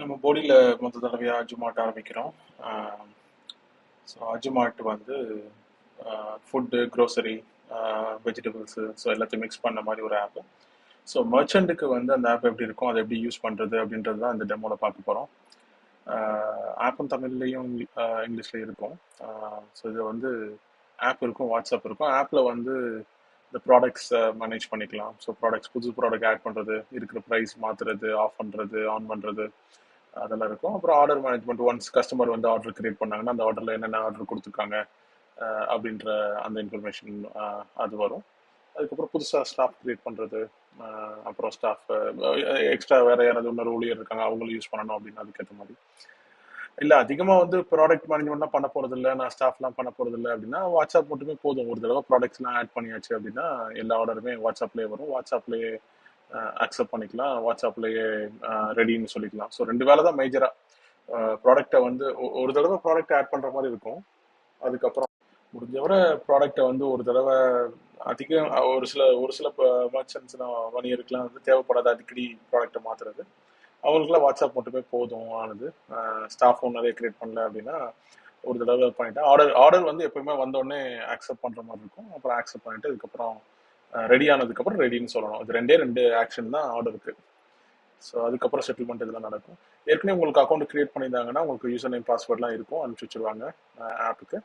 நம்ம போடியில் மொத்த தடவையாக அஜுமார்ட் ஆரம்பிக்கிறோம். ஸோ அஜுமார்ட் வந்து ஃபுட்டு, க்ரோசரி, வெஜிடபிள்ஸு, ஸோ எல்லாத்தையும் மிக்ஸ் பண்ண மாதிரி ஒரு ஆப்பு. ஸோ மர்ச்சண்ட்டுக்கு வந்து அந்த ஆப் எப்படி இருக்கும், அதை எப்படி யூஸ் பண்ணுறது அப்படின்றது தான் இந்த டெமோவில் பார்க்க போகிறோம். ஆப்பும் தமிழ்லேயும் இங்கிலீஷ்லேயும் இருக்கும். ஸோ இது வந்து ஆப் இருக்கும், வாட்ஸ்அப் இருக்கும். ஆப்பில் வந்து இந்த ப்ராடக்ட்ஸ் மேனேஜ் பண்ணிக்கலாம். ஸோ ப்ராடக்ட்ஸ், புது ப்ராடக்ட் ஆட் பண்ணுறது, இருக்கிற ப்ரைஸ் மாற்றுறது, ஆஃப் பண்ணுறது, ஆன் பண்ணுறது, அதெல்லாம் இருக்கும். அப்புறம் ஆர்டர் மேனேஜ்மெண்ட், ஒன்ஸ் கஸ்டமர் வந்து ஆர்டர் கிரியேட் பண்ணாங்கன்னா அந்த ஆர்டரில் என்னென்ன ஆர்டர் கொடுத்துருக்காங்க அப்படின்ற அந்த இன்ஃபர்மேஷன் அது வரும். அதுக்கப்புறம் புதுசாக ஸ்டாஃப் கிரியேட் பண்ணுறது, அப்புறம் ஸ்டாஃப் எக்ஸ்ட்ரா வேறு யாராவது இன்னொரு ஊழியர் இருக்காங்க அவங்களும் யூஸ் பண்ணணும் அப்படின்னு அதுக்கேற்ற மாதிரி. இல்லை அதிகமாக வந்து ப்ராடக்ட் மேனேஜ்மெண்ட்லாம் பண்ண போகிறதில்ல, நான் ஸ்டாஃப்லாம் பண்ண போகிறதில்ல அப்படின்னா வாட்ஸ்அப் மட்டுமே போதும். ஒரு தடவை ப்ராடக்ட்ஸ்லாம் ஆட் பண்ணியாச்சு அப்படின்னா எல்லா ஆர்டருமே வாட்ஸ்அப்லேயே வரும். வாட்ஸ்அப்லேயே அக்செப்ட் பண்ணிக்கலாம், வாட்ஸ்அப்லேயே ரெடின்னு சொல்லிக்கலாம். ஸோ ரெண்டு வேலை தான் மேஜராக. ப்ராடக்டை வந்து ஒரு தடவை ப்ராடக்ட் ஆட் பண்ணுற மாதிரி இருக்கும். அதுக்கப்புறம் முடிஞ்சவரை ப்ராடக்டை வந்து ஒரு தடவை அதிகம் ஒரு சில மர்ச்சன்ட்ஸ் வணிகருக்குலாம் வந்து தேவைப்படாத அடிக்கடி ப்ராடக்டை மாற்றுறது. அவங்களுக்குலாம் வாட்ஸ்அப் மட்டுமே போதும் ஆனது. ஸ்டாஃபும் நிறைய கிரியேட் பண்ணல அப்படின்னா ஒரு தடவை பண்ணிட்டேன். ஆர்டர் வந்து எப்பவுமே வந்தோடனே அக்செப்ட் பண்ணுற மாதிரி இருக்கும். அப்புறம் அக்செப்ட் பண்ணிட்டு அதுக்கப்புறம் ரெடி ஆனதுக்கப்புறம் ரெடின்னு சொல்லணும். இது ரெண்டு ஆக்ஷன் தான் ஆர்டருக்கு. ஸோ அதுக்கப்புறம் செட்டில்மெண்ட் இதெல்லாம் நடக்கும். ஏற்கனவே உங்களுக்கு அக்கௌண்ட் கிரியேட் பண்ணியிருந்தாங்கன்னா உங்களுக்கு யூசர் நேம் பாஸ்வேர்ட்லாம் இருக்கும், அனுப்பிச்சி வச்சுருவாங்க ஆப்புக்கு.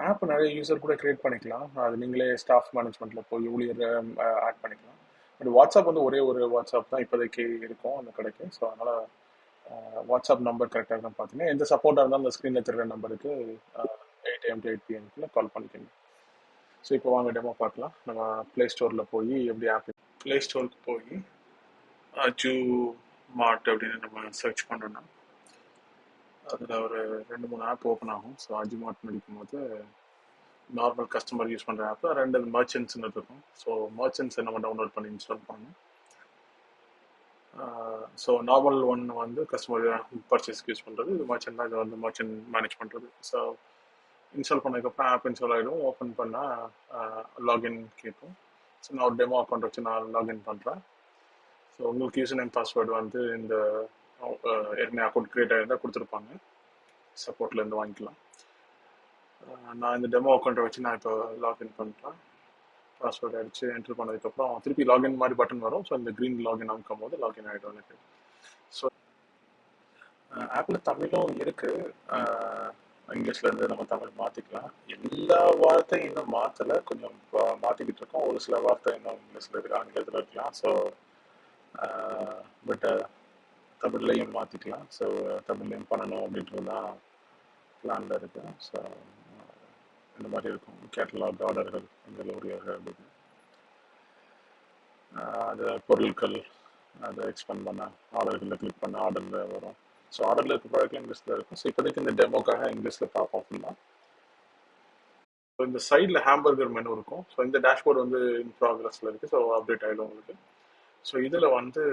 ஆப் நிறைய யூசர் கூட கிரியேட் பண்ணிக்கலாம். அது நீங்களே ஸ்டாஃப் மேனேஜ்மெண்ட்டில் போய் ஊழியர் ஆட் பண்ணிக்கலாம். பட் வாட்ஸ்அப் வந்து ஒரே ஒரு வாட்ஸ்அப் தான் இப்போதைக்கு இருக்கும் அந்த கடைக்கு. ஸோ அதனால் வாட்ஸ்அப் நம்பர் கரெக்டாக தான் பார்த்தீங்கன்னா எந்த சப்போர்ட்டாக இருந்தாலும் அந்த ஸ்க்ரீனில் தெரிகிற நம்பருக்கு 8 AM to 8 PM கால் பண்ணிக்கோங்க. ஸோ இப்போ வாங்க டெமோ பார்க்கலாம். நம்ம ப்ளே ஸ்டோரில் போய் எப்படி ஆப், ப்ளே ஸ்டோருக்கு போய் அஜு மார்ட் அப்படின்னு நம்ம சர்ச் பண்ணோன்னா அதில் ஒரு 2-3 ஆப் ஓப்பன் ஆகும். ஸோ அஜு மார்ட் நடிக்கும் போது நார்மல் கஸ்டமர் யூஸ் பண்ணுற ஆப், ரெண்டு மர்ச்சன்ட்ஸ்னு இருக்கும். ஸோ மர்ச்சன்ட்ஸை நம்ம டவுன்லோட் பண்ணி இன்ஸ்டால் பண்ணணும். ஸோ நார்மல் ஒன் வந்து கஸ்டமர் பர்ச்சேஸ்க்கு யூஸ் பண்ணுறது, இது மர்ச்சன்ட் தான், இது வந்து மர்ச்சன்ட் மேனேஜ் பண்ணுறது. ஸோ இன்ஸ்டால் பண்ணதுக்கப்புறம் ஆப் இன்ஸ்டால் ஆகிடும். ஓப்பன் பண்ணால் லாகின் கேட்கும். ஸோ நான் ஒரு டெமோ அக்கௌண்ட் வச்சு நான் லாகின் பண்ணுறேன். ஸோ உங்களுக்கு யூசர் நேம் பாஸ்வேர்டு வந்து இந்த ஏற்கனவே அக்கௌண்ட் கிரியேட் ஆகிருந்தால் கொடுத்துருப்பாங்க, சப்போர்ட்லேருந்து வாங்கிக்கலாம். நான் இந்த டெமோ அக்கௌண்ட்டை வச்சு நான் இப்போ லாகின் பண்ணுறேன். பாஸ்வேர்டு அடித்து என்ட்ரு பண்ணதுக்கப்புறம் திருப்பி லாகின் மாதிரி பட்டன் வரும். ஸோ இந்த க்ரீன் லாகின் அமுக்கும் போது லாகின் ஆகிடும் எனக்கு. ஸோ ஆப்பில் தமிழும் இருக்குது, இங்கிலீஷ்லேருந்து நம்ம தமிழ் மாற்றிக்கலாம். எல்லா வார்த்தையும் இன்னும் மாற்றலை, கொஞ்சம் மாற்றிக்கிட்டு இருக்கோம். ஒரு சில வார்த்தை இன்னும் இங்கிலீஷில் இருக்கு, ஆங்கிலத்தில் இருக்கலாம். ஸோ பட் தமிழ்லையும் மாற்றிக்கலாம். ஸோ தமிழ்லையும் பண்ணணும் அப்படின்றது தான் பிளானில் இருக்குது. ஸோ இந்த மாதிரி இருக்கும். கேட்டலாக், ஆர்டர்கள், எங்கள் ஊழியர்கள், அது பொருட்கள், அதை எக்ஸ்பெண்ட் பண்ண ஆர்டர்களில் கிளிக் பண்ண ஆர்டரில் வரும். ஸோ ஆர்டரில் இருக்க ப்ராடக்ட் இங்கிலீஷில் இருக்கும். ஸோ இப்போதைக்கு இந்த டெமோக்காக இங்கிலீஷில் பார்ப்போம் அப்படின்னா. ஸோ இந்த சைடில் ஹாம்பர்கர் மெனு இருக்கும். ஸோ இந்த டேஷ்போர்டு வந்து இன் ப்ராக்ரஸில் இருக்குது. ஸோ அப்டேட் ஆகிடும் உங்களுக்கு. ஸோ இதில் வந்து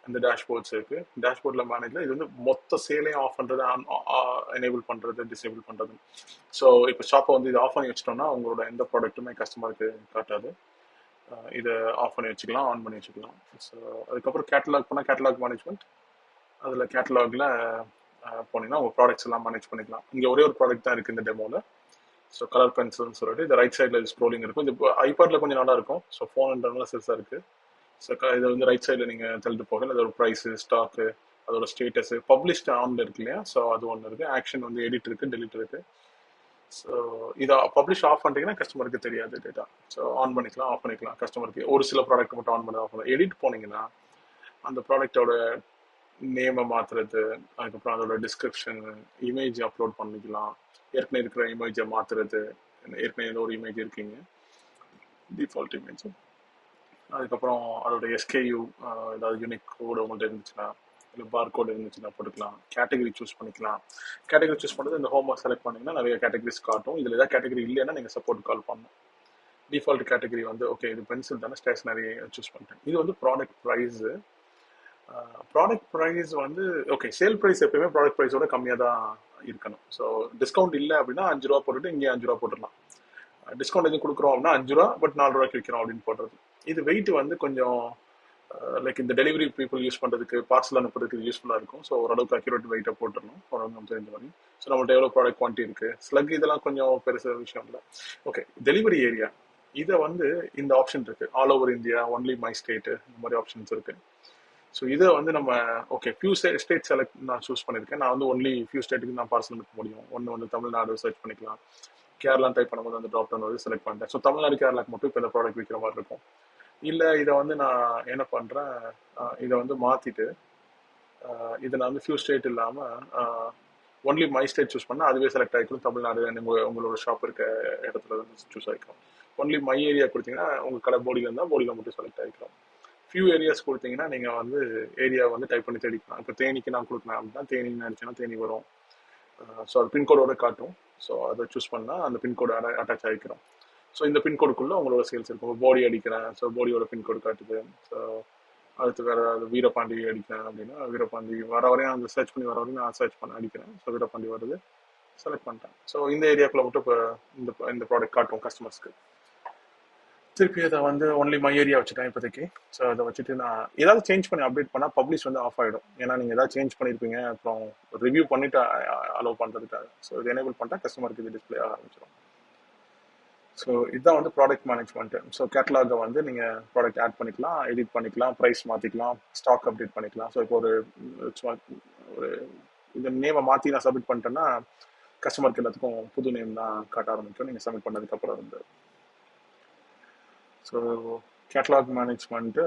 இந்த டேஷ்போர்ட்ஸ் இருக்குது. டேஷ்போர்டில் மேனேஜில் இது வந்து மொத்த சேலையும் ஆஃப் பண்ணுறது, எனேபிள் பண்ணுறது, டிசேபிள் பண்ணுறது. ஸோ இப்போ ஷாப்பை வந்து இது ஆஃப் பண்ணி வச்சிட்டோம்னா உங்களோட எந்த ப்ராடக்ட்டுமே கஸ்டமருக்கு காட்டாது. இதை ஆஃப் பண்ணி வச்சுக்கலாம், ஆன் பண்ணி வச்சுக்கலாம். ஸோ அதுக்கப்புறம் கேட்டலாக் பண்ணால் கேட்டலாக் மேனேஜ்மெண்ட், அதில் கேட்டலாகில் போனீங்கன்னா உங்கள் ப்ராடக்ட்ஸ் எல்லாம் மேனேஜ் பண்ணிக்கலாம். இங்கே ஒரே ஒரு ப்ராடக்ட் தான் இருக்குது இந்த டெமோவில். ஸோ கலர் பென்சில்னு சொல்லிட்டு இந்த ரைட் சைடில் ஸ்க்ரோலிங் இருக்கும். இது ஐபேடில் கொஞ்சம் நல்லா இருக்கும். ஸோ ஃபோன்ன்றதுனால சிறுசாக இருக்குது. ஸோ இதை வந்து ரைட் சைடில் நீங்கள் தள்ளிட்டு போகல, அதோட ப்ரைஸு, ஸ்டாக்கு, அதோட ஸ்டேட்டஸு, பப்ளிஷ்ட் ஆனில் இருக்கு இல்லையா. ஸோ அது ஒன்று இருக்குது. ஆக்ஷன் வந்து எடிட் இருக்குது, டெலிட் இருக்குது. ஸோ இதை பப்ளிஷ் ஆஃப் பண்ணிட்டீங்கன்னா கஸ்டமருக்கு தெரியாது டேட்டா. ஸோ ஆன் பண்ணிக்கலாம், ஆஃப் பண்ணிக்கலாம். கஸ்டமருக்கு ஒரு சில ப்ராடக்ட் மட்டும் ஆன் பண்ணி ஆஃப் பண்ணலாம். எடிட் போனீங்கன்னா அந்த ப்ராடக்டோட நேமை மாற்றுறது, அதுக்கப்புறம் அதோட டிஸ்கிரிப்ஷன், இமேஜ் அப்லோட் பண்ணிக்கலாம். ஏற்கனவே இருக்கிற இமேஜை மாற்றுறது, ஏற்கனவே ஏதோ ஒரு இமேஜ் இருக்கீங்க, டிஃபால்ட் இமேஜ். அதுக்கப்புறம் அதோட எஸ்கேயூ, ஏதாவது யூனிக் கோடு உங்கள்கிட்ட இருந்துச்சுன்னா, இல்லை பார் கோடு இருந்துச்சுன்னா போட்டுக்கலாம். கேட்டகரி சூஸ் பண்ணிக்கலாம். கேட்டகரி சூஸ் பண்ணுறது இந்த ஹோமை செலக்ட் பண்ணிங்கன்னா நிறைய கேட்டகரிஸ் காட்டும். இதில் ஏதாவது கேட்டகரி இல்லைன்னா நீங்கள் சப்போர்ட் கால் பண்ணணும். டிஃபால்ட் கேட்டகரி வந்து ஓகே இது பென்சில் தானே, ஸ்டேஷனரி சூஸ் பண்ணிட்டேன். இது வந்து ப்ராடக்ட் ப்ரைஸு. ப்ராடக்ட் ப்ரைஸ் வந்து ஓகே, சேல் ப்ரைஸ் எப்பயுமே ப்ராடக்ட் ப்ரைஸோட கம்மியாக தான் இருக்கணும். ஸோ டிஸ்கவுண்ட் இல்லை அப்படின்னா 5 ரூபா போட்டுட்டு இங்கே 5 ரூபா போட்டுடலாம். டிஸ்கவுண்ட் எதுவும் கொடுக்குறோம் அப்படின்னா 5 ரூபா பட் 4 ரூபாய்க்கு விற்கிறோம் அப்படின்னு போடுறது. இது வெயிட் வந்து கொஞ்சம் லைக் இந்த டெலிவரி பீப்புள் யூஸ் பண்ணுறதுக்கு பார்சல் அனுப்புறதுக்கு யூஸ்ஃபுல்லாக இருக்கும். ஸோ ஓரளவுக்கு அக்யூரேட் வெயிட்டாக போட்டுடணும் ஓரளவுக்கு நம்ம தெரிஞ்ச மாதிரி. ஸோ நம்மள்ட்ட எவ்வளோ ப்ராடக்ட் குவான்டிட்டி இருக்குது, ஸ்லக் இதெல்லாம் கொஞ்சம் பெருசு விஷயம் இல்லை. ஓகே, டெலிவரி ஏரியா இதை வந்து இந்த ஆப்ஷன் இருக்குது, all over India, only my state, இந்த மாதிரி ஆப்ஷன்ஸ் இருக்குது. ஸோ இதை வந்து நம்ம ஓகே ஃபியூ ஸ்டேட் செலக்ட் நான் சூஸ் பண்ணியிருக்கேன். நான் வந்து ஒன்லி ஃபியூ ஸ்டேட்டுக்கு நான் பார்சல் அனுப்ப முடியும். ஒன்று வந்து தமிழ்நாடு சர்ச் பண்ணிக்கலாம், கேரளா டைப் பண்ணும்போது அந்த ட்ராப் டவுன் வந்து செலக்ட் பண்ணிட்டேன். ஸோ தமிழ்நாடு கேரளாக்கு மட்டும் இப்போ இந்த ப்ராடக்ட் விற்கிற மாதிரி இருக்கும். இல்லை இதை வந்து நான் என்ன பண்ணுறேன், இதை வந்து மாற்றிட்டு இதை நான் வந்து ஃபியூ ஸ்டேட் இல்லாமல் ஒன்லி மை ஸ்டேட் சூஸ் பண்ணால் அதுவே செலக்ட் ஆகிக்கும். தமிழ்நாடு உங்களோட ஷாப் இருக்க இடத்துல வந்து சூஸ் ஆகிக்கும். ஒன்லி மை ஏரியா கொடுத்தீங்கன்னா உங்கள் கடை போடியில் இருந்தால் போடியில் மட்டும் செலக்ட் ஆகிக்கும். ஃபியூ ஏரியாஸ் கொடுத்தீங்கன்னா நீங்கள் வந்து ஏரியா வந்து டைப் பண்ணி தேடிக்கலாம். இப்போ தேனிக்கு நான் கொடுக்கலாம் அப்படின்னா தேனி நினச்சேன்னா தேனி வரும். ஸோ அது பின்கோடோட காட்டும். ஸோ அதை சூஸ் பண்ணால் அந்த பின்கோடு அட்டாச் ஆகிக்கிறோம். ஸோ இந்த பின்கோடுக்குள்ளே உங்களோட சேல்ஸ் இருக்கும். போடி அடிக்கிறேன், ஸோ போடியோட பின்கோடு காட்டுது. ஸோ அடுத்து வேறு வீரபாண்டி அடிக்கிறேன் அப்படின்னா வீரபாண்டி வர வரையும் அந்த சர்ச் பண்ணி வர வரையும் நான் சர்ச் பண்ண அடிக்கிறேன். ஸோ வீரபாண்டி வருது, செலக்ட் பண்ணிட்டேன். ஸோ இந்த ஏரியாக்குள்ளே மட்டும் இப்போ இந்த ப்ராடக்ட் காட்டும் கஸ்டமர்ஸ்க்கு. திருப்பி அதை வந்து ஒன்லி மை ஏரியா வச்சுட்டேன் இப்போதைக்கு. ஸோ அதை வச்சுட்டு நான் ஏதாவது சேஞ்ச் பண்ணி அப்டேட் பண்ணால் பப்ளிஷ் வந்து ஆஃப் ஆகிடும். ஏன்னா நீங்கள் ஏதாவது சேஞ்ச் பண்ணியிருப்பீங்க, அப்புறம் ரிவ்யூ பண்ணிவிட்டு அலோவ் பண்ணுறதுக்காக. ஸோ இது எனேபிள் பண்ணிட்டா கஸ்டமருக்கு இது டிஸ்பிளே ஆக ஆரம்பிச்சிடும். ஸோ இதுதான் வந்து ப்ராடக்ட் மேனேஜ்மெண்ட்டு. ஸோ கேட்டலாகை வந்து நீங்கள் ப்ராடக்ட் ஆட் பண்ணிக்கலாம், எடிட் பண்ணிக்கலாம், ப்ரைஸ் மாற்றிக்கலாம், ஸ்டாக் அப்டேட் பண்ணிக்கலாம். ஸோ இப்போ ஒரு இந்த நேமை மாற்றி நான் சப்மிட் பண்ணிட்டேன்னா கஸ்டமருக்கு எல்லாத்துக்கும் புது நேம் தான் காட்ட ஆரம்பிக்கும் நீங்கள் சப்மிட் பண்ணதுக்கப்புறம் வந்து. ஸோ கேட்டலாக் மேனேஜ்மெண்ட்டு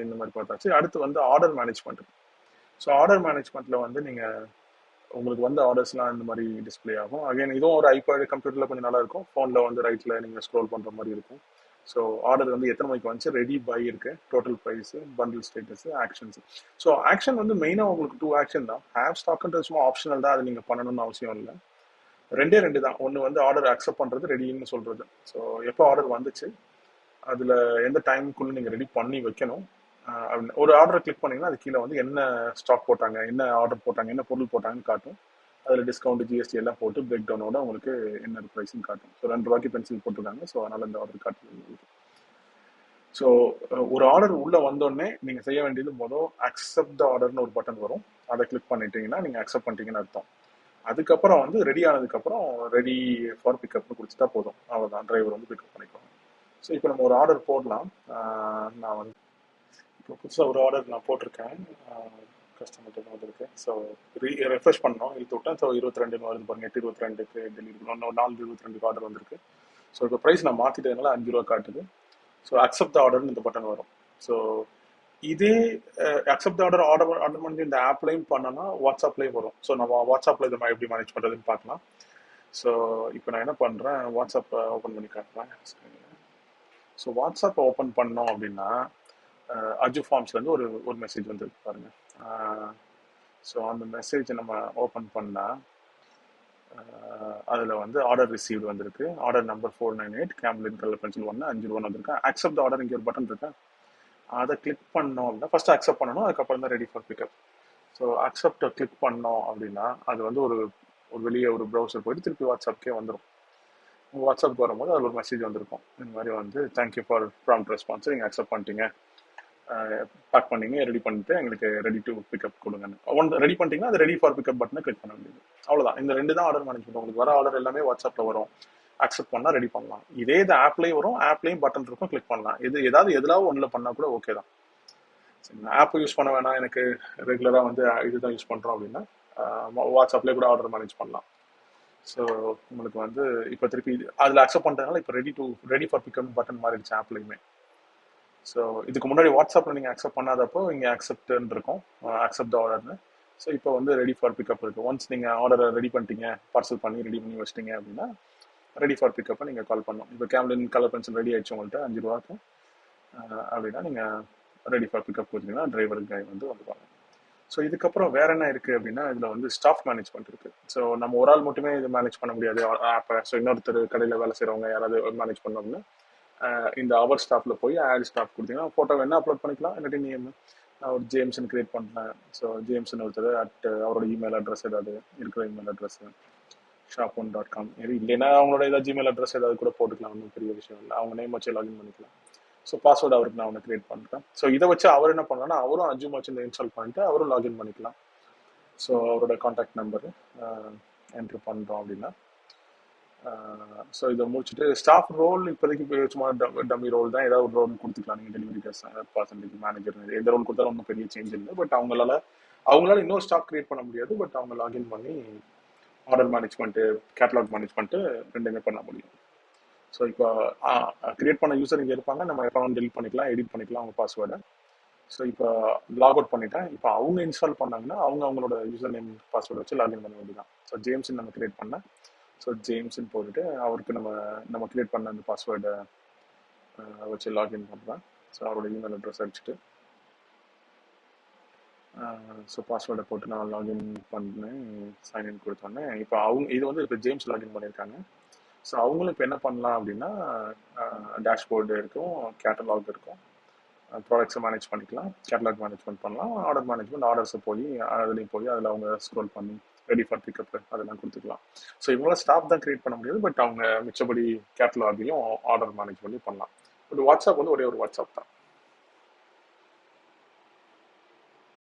இந்த மாதிரி பார்த்தாச்சு. அடுத்து வந்து ஆர்டர் மேனேஜ்மெண்ட். ஸோ ஆர்டர் மேனேஜ்மெண்ட்டில் வந்து நீங்கள் உங்களுக்கு வந்து ஆர்டர்ஸ்லாம் இந்த மாதிரி டிஸ்பிளே ஆகும். அகைன் இதுவும் ஒரு ஐபேட் கம்ப்யூட்டரில் கொஞ்சம் நல்லா இருக்கும். ஃபோனில் வந்து ரைட்டில் நீங்கள் ஸ்க்ரோல் பண்ணுற மாதிரி இருக்கும். ஸோ ஆர்டர் வந்து எத்தனை மணிக்கு வந்துச்சு, ரெடி பை இருக்குது, total price, bundle status, actions. So action வந்து மெயினாக உங்களுக்கு 2 ஆக்ஷன் தான். ஹேவ் ஸ்டாக்ன்றது சும்மா ஆப்ஷனல் தான், அது நீங்கள் பண்ணணும்னு அவசியம் இல்லை. ரெண்டு தான். ஒன்று வந்து ஆர்டர் அக்செப்ட் பண்ணுறது, ரெடின்னு சொல்கிறது. ஸோ எப்போ ஆர்டர் வந்துச்சு, அதில் எந்த டைமுக்குள்ளே நீங்கள் ரெடி பண்ணி வைக்கணும். ஒரு ஆர்டரை கிளிக் பண்ணிங்கன்னா அது கீழே வந்து என்ன ஸ்டாக் போட்டாங்க, என்ன ஆர்டர் போட்டாங்க, என்ன பொருள் போட்டாங்கன்னு காட்டும். அதில் டிஸ்கவுண்ட், ஜிஎஸ்டி எல்லாம் போட்டு பிரேக் டவுனோட உங்களுக்கு என்ன ப்ரைஸ்ன்னு காட்டும். ஸோ 2 ரூபாய்க்கு பென்சில் போட்டிருக்காங்க. ஸோ அதனால் இந்த ஆர்டர் காட்டுது. ஸோ ஒரு ஆர்டர் உள்ளே வந்தோடனே நீங்கள் செய்ய வேண்டியது அக்செப்ட் த ஆர்டர்னு ஒரு பட்டன் வரும். அதை கிளிக் பண்ணிட்டீங்கன்னா நீங்கள் அக்செப்ட் பண்ணிட்டீங்கன்னு அர்த்தம். அதுக்கப்புறம் வந்து ரெடி ஆனதுக்கப்புறம் ரெடி ஃபார் பிக்கப்னு கொடுத்துட்டா போதும். அவ்வளோதான், டிரைவர் வந்து பிக்கப் பண்ணிக்குவாங்க. ஸோ இப்போ நம்ம ஒரு ஆர்டர் போடலாம். நான் வந்து இப்போ புதுசாக ஒரு ஆர்டர் நான் போட்டிருக்கேன், கஸ்டமர்கிட்ட வந்திருக்கு. ஸோ ரெஃப்ரெஷ் பண்ணோம், இழுத்து விட்டேன். ஸோ 22 வருது பாருங்க, 8/22க்கு டெலிவரி பண்ணோம். 4/22 ஆர்டர் வந்திருக்கு. ஸோ இப்போ ப்ரைஸ் நான் மாற்றிட்டதுனால 5 ரூபா காட்டுது. ஸோ அக்செப்ட் ஆர்டர்னு இந்த பட்டன் வரும். ஸோ இதே அக்செப்ட் ஆர்டர் பண்ணி இந்த ஆப்லையும் பண்ணனா வாட்ஸ்அப்லேயும் வரும். ஸோ நம்ம வாட்ஸ்அப்பில் இதை எப்படி மேனேஜ் பண்ணுறதுன்னு பார்க்கலாம். ஸோ இப்போ நான் என்ன பண்ணுறேன், வாட்ஸ்அப்பை ஓப்பன் பண்ணி காட்டுறேன். ஸோ வாட்ஸ்அப்பை ஓப்பன் பண்ணோம் அப்படின்னா அஜு ஃபார்ம்ஸ்லேருந்து ஒரு மெசேஜ் வந்துருக்கு பாருங்க. ஸோ அந்த மெசேஜை நம்ம ஓப்பன் பண்ணால் அதில் வந்து ஆர்டர் ரிசீவ்டு வந்திருக்கு. Order number 498 Camlin colour pencil 1 5 ரூபா வந்திருக்கு. அக்செப்ட் ஆர்டர் இங்கே ஒரு பட்டன் இருக்கு, அதை கிளிக் பண்ணோம் அப்படின்னா ஃபர்ஸ்ட் அக்செப்ட் பண்ணணும், அதுக்கப்புறம் தான் ரெடி ஃபார் பிக்கப். ஸோ அக்செப்டை கிளிக் பண்ணோம் அப்படின்னா அது வந்து ஒரு வெளியே ஒரு ப்ரௌசர் போயிட்டு திருப்பி வாட்ஸ்அப்கே வந்துடும். வாட்ஸ்அப் வரும்போது அதில் ஒரு மெசேஜ் வந்திருக்கும், இந்த மாதிரி வந்து தேங்க்யூ ஃபார் ப்ராம்ப்ட் ரெஸ்பான்ஸ், நீங்கள் அக்செப்ட் பண்ணிட்டீங்க, பேக் பண்ணிங்க, ரெடி பண்ணிட்டு எங்களுக்கு ரெடி டு பிக்கப் கொடுங்கன்னு. ஒன்று ரெடி பண்ணிட்டீங்கன்னா அது ரெடி ஃபார் பிக்கப் பட்டனை கிளிக் பண்ண வேண்டியது. அவ்வளோதான். இந்த 2 தான் ஆர்டர் மேனேஜ்மெண்ட். உங்களுக்கு வர ஆர்டர் எல்லாமே வாட்ஸ்அப்பில் வரும். அக்செப்ட் பண்ணால் ரெடி பண்ணலாம். இதே இது ஆப்லேயும் வரும், ஆப்லேயும் பட்டன் இருக்கும், கிளிக் பண்ணலாம். எதாவது ஒன்றில் பண்ணால் கூட ஓகே தான். சரி, ஆப் யூஸ் பண்ண வேணாம், எனக்கு ரெகுலராக வந்து இதுதான் யூஸ் பண்ணுறோம் அப்படின்னா வாட்ஸ்அப்லேயே கூட ஆர்டர் மேனேஜ் பண்ணலாம். ஸோ உங்களுக்கு வந்து இப்போ திருப்பி அதில் அக்செப்ட் பண்ணுறதுனால இப்போ ரெடி ஃபார் பிக்கப் பட்டன் மாறிடுச்சு ஆப்லேயுமே. ஸோ இதுக்கு முன்னாடி வாட்ஸ்அப்பில் நீங்கள் அக்செப்ட் பண்ணாதப்போ இங்கே அக்செப்ட்னு இருக்கும், அக்செப்ட் ஆர்டர்னு. ஸோ இப்போ வந்து ரெடி ஃபார் பிக்கப் இருக்குது. ஒன்ஸ் நீங்கள் ஆர்டரை ரெடி பண்ணிட்டீங்க, பார்சல் பண்ணி ரெடி பண்ணி வச்சிட்டிங்க அப்படின்னா ரெடி ஃபார் பிக்கப்பை நீங்கள் கால் பண்ணணும். இப்போ கேம்லின் கலர் பென்சில் ரெடி ஆயிடுச்சு உங்கள்கிட்ட 5 ரூபாய்க்கு அப்படின்னா நீங்கள் ரெடி ஃபார் பிக்கப் கொடுத்தீங்கன்னா டிரைவருக்கு வந்து வந்துடுவாங்க. ஸோ இதுக்கப்புறம் வேற என்ன இருக்குது அப்படின்னா இதில் வந்து ஸ்டாஃப் மேனேஜ்மெண்ட் இருக்குது. ஸோ நம்ம ஒரு ஆள் மட்டுமே இது மேனேஜ் பண்ண முடியாது ஆப்பை. ஸோ இன்னொருத்தர் கடையில் வேலை செய்கிறவங்க யாராவது மேனேஜ் பண்ணோம்னா இந்த அவர் ஸ்டாஃபில் போய் ஆட் ஸ்டாஃப் கொடுத்தீங்கன்னா ஃபோட்டோ வேணா அப்லோட் பண்ணிக்கலாம். இல்லாட்டி நேம் நான் ஒரு ஜேம்ஸ்ன்னு கிரியேட் பண்ணுறேன். ஸோ ஜேம்ஸ்ன்னு ஒருத்தர் அவரோட இமெயில் அட்ரஸ் ஏதாவது இருக்கிற இமெயில் அட்ரஸ் shop1.com இல்லைன்னா அவங்களோட ஏதாவது ஜிமெயில் அட்ரஸ் ஏதாவது கூட போட்டுக்கலாம். ஒன்றும் பெரிய விஷயம் இல்லை. அவங்க நேம் வச்சு லாகின் பண்ணிக்கலாம். ஸோ பாஸ்வேர்டு அவருக்கு நான் ஒன்று கிரியேட் பண்ணுறேன். ஸோ இதை வச்சு அவர் என்ன பண்ணலாம்னா அவரும் அஜு மர்ச்சன்ட் இன்ஸ்டால் பண்ணிட்டு அவரும் லாகின் பண்ணிக்கலாம். ஸோ அவரோட காண்டாக்ட் நம்பரு என்ட்ரு பண்ணுறோம் அப்படின்னா, ஸோ இதை முடிச்சுட்டு ஸ்டாஃப் ரோல் இப்போதைக்கு சும்மா டம்மி ரோல் தான், ஏதாவது ஒரு ரோல் கொடுத்துக்கலாம். நீங்கள் டெலிவரி பர்சன்டேஜ் மேனேஜர் எந்த ரோல் கொடுத்தாலும் ஒன்றும் பெரிய சேஞ்ச் இல்லை. பட் அவங்களால இன்னொரு ஸ்டாக் கிரியேட் பண்ண முடியாது. பட் அவங்க லாகின் பண்ணி ஆர்டர் மேனேஜ்மெண்ட்டு, கேட்டலாக் மேனேஜ்மெண்ட்டு ரெண்டுமே பண்ண முடியும். ஸோ இப்போ கிரியேட் பண்ண யூசர் இங்கே இருப்பாங்க, நம்ம அக்கௌண்ட் டெலிட் பண்ணிக்கலாம், எடிட் பண்ணிக்கலாம் அவங்க பாஸ்வேர்டை. ஸோ இப்போ லாக் அவுட் பண்ணிட்டேன். இப்போ அவங்க இன்ஸ்டால் பண்ணாங்கன்னா அவங்களோட யூசர் நேம் பாஸ்வேர்டு வச்சு லாகின் பண்ண வேண்டியதான். ஸோ ஜேம்ஸ்ன்னு நம்ம கிரியேட் பண்ணேன். ஸோ ஜேம்ஸ்ன்னு போட்டுட்டு அவருக்கு நம்ம கிரியேட் பண்ண அந்த பாஸ்வேர்டை வச்சு லாகின் பண்ணுறேன். ஸோ அவரோட இமெயில் அட்ரஸ் அடிச்சுட்டு ஸோ பாஸ்வேர்டை போட்டு நான் லாகின் பண்ணேன், சைன்இன் கொடுத்தோன்னே இப்போ இது வந்து இப்போ ஜேம்ஸ் லாகின் பண்ணியிருக்காங்க. ஸோ அவங்களும் இப்போ என்ன பண்ணலாம் அப்படின்னா டேஷ்போர்டு இருக்கும், கேட்டலாக் இருக்கும், ப்ராடக்ட்ஸை மேனேஜ் பண்ணிக்கலாம், கேட்டலாக் மேனேஜ்மெண்ட் பண்ணலாம், ஆர்டர் மேனேஜ்மெண்ட் ஆர்டர்ஸை அதுலேயும் போய் அதில் அவங்க ஸ்க்ரோல் பண்ணி ரெடி ஃபார் பிக்கப் அதெல்லாம் கொடுத்துக்கலாம். ஸோ இவங்களாம் ஸ்டாஃப் தான் கிரியேட் பண்ண முடியாது. பட் அவங்க மிச்சபடி கேட்டலாகையும் ஆர்டர் மேனேஜ் பண்ணி பண்ணலாம். பட் வாட்ஸ்அப் வந்து ஒரே ஒரு வாட்ஸ்அப் தான்.